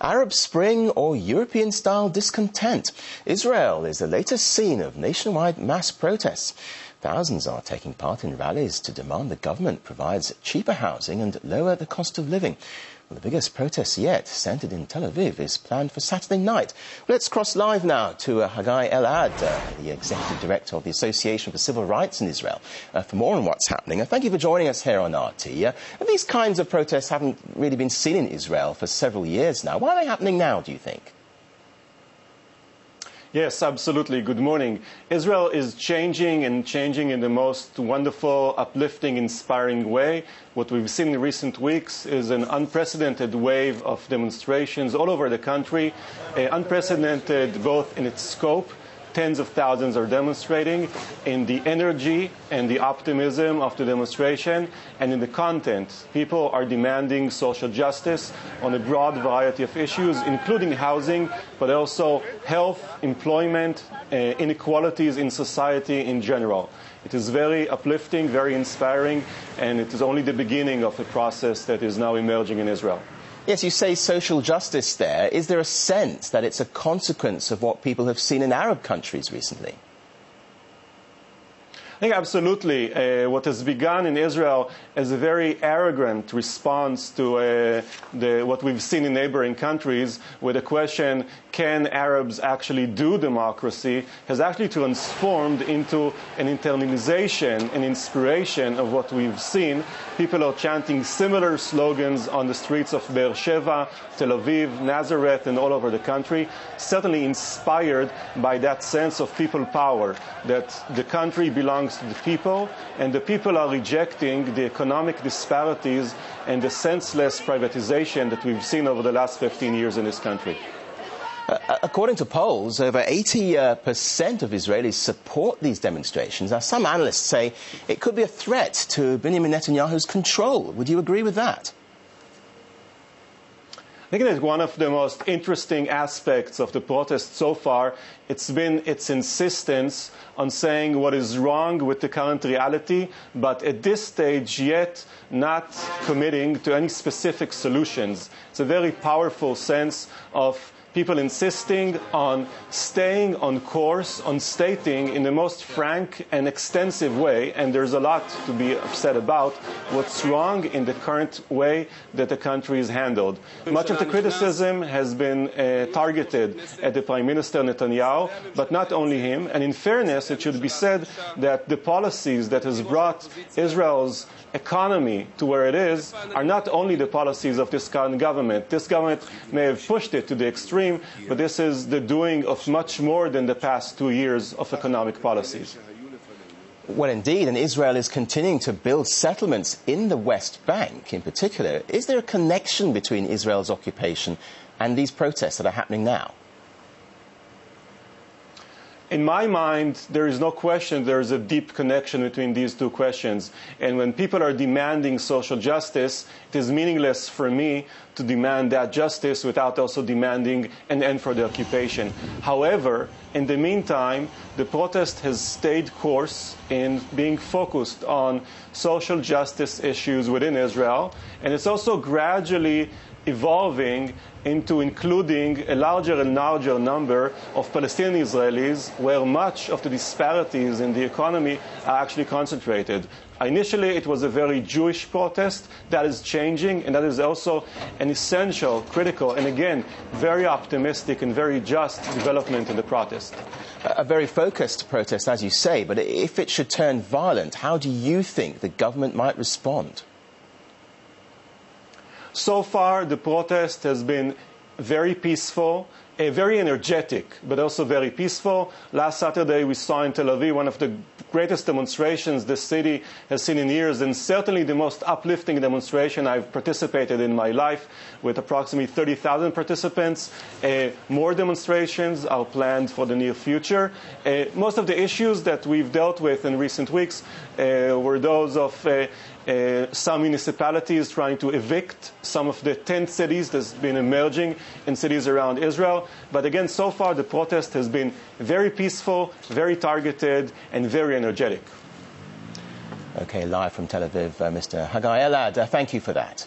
Arab Spring or European-style discontent? Israel is the latest scene of nationwide mass protests. Thousands are taking part in rallies to demand the government provides cheaper housing and lower the cost of living. Well, the biggest protest yet, centred in Tel Aviv, is planned for Saturday night. Let's cross live now to Hagai El-Ad, the Executive Director of the Association for Civil Rights in Israel, for more on what's happening. Thank you for joining us here on RT. These kinds of protests haven't really been seen in Israel for several years now. Why are they happening now, do you think? Yes, absolutely. Good morning. Israel is changing in the most wonderful, uplifting, inspiring way. What we've seen in recent weeks is an unprecedented wave of demonstrations all over the country, unprecedented both in its scope. Tens of thousands are demonstrating, in the energy and the optimism of the demonstration, and in the content. People are demanding social justice on a broad variety of issues, including housing, but also health, employment, inequalities in society in general. It is very uplifting, very inspiring, and it is only the beginning of a process that is now emerging in Israel. Yes, you say social justice there. Is there a sense that it's a consequence of what people have seen in Arab countries recently? I think absolutely. What has begun in Israel as a very arrogant response to what we've seen in neighboring countries with the question, can Arabs actually do democracy, has actually transformed into an internalization, an inspiration of what we've seen. People are chanting similar slogans on the streets of Beersheba, Tel Aviv, Nazareth, and all over the country, certainly inspired by that sense of people power, that the country belongs to the people, and the people are rejecting the economic disparities and the senseless privatization that we've seen over the last 15 years in this country. According to polls, over 80% of Israelis support these demonstrations. Now, some analysts say it could be a threat to Benjamin Netanyahu's control. Would you agree with that? I think that one of the most interesting aspects of the protest so far, it's been its insistence on saying what is wrong with the current reality, but at this stage yet not committing to any specific solutions. It's a very powerful sense of people insisting on staying on course, on stating in the most frank and extensive way, and there's a lot to be upset about, what's wrong in the current way that the country is handled. Much of the criticism has been targeted at the Prime Minister Netanyahu, but not only him. And in fairness, it should be said that the policies that has brought Israel's economy to where it is are not only the policies of this current government. This government may have pushed it to the extreme, but this is the doing of much more than the past 2 years of economic policies. Well, indeed, and Israel is continuing to build settlements in the West Bank in particular. Is there a connection between Israel's occupation and these protests that are happening now? In my mind, there is no question there is a deep connection between these two questions. And when people are demanding social justice, it is meaningless for me to demand that justice without also demanding an end for the occupation. However, in the meantime, the protest has stayed course in being focused on social justice issues within Israel, and it's also gradually evolving into including a larger and larger number of Palestinian Israelis, where much of the disparities in the economy are actually concentrated. Initially, it was a very Jewish protest. That is changing, and that is also an essential, critical, and again, very optimistic and very just development in the protest. A very focused protest, as you say, but if it should turn violent, how do you think the government might respond? So far, the protest has been very peaceful, very energetic, but also very peaceful. Last Saturday, we saw in Tel Aviv one of the greatest demonstrations the city has seen in years, and certainly the most uplifting demonstration I've participated in my life, with approximately 30,000 participants. More demonstrations are planned for the near future. Most of the issues that we've dealt with in recent weeks were those of some municipalities trying to evict some of the tent cities that's been emerging in cities around Israel. But again, so far the protest has been very peaceful, very targeted, and very energetic. Okay, live from Tel Aviv, Mr. Hagai El-Ad, thank you for that.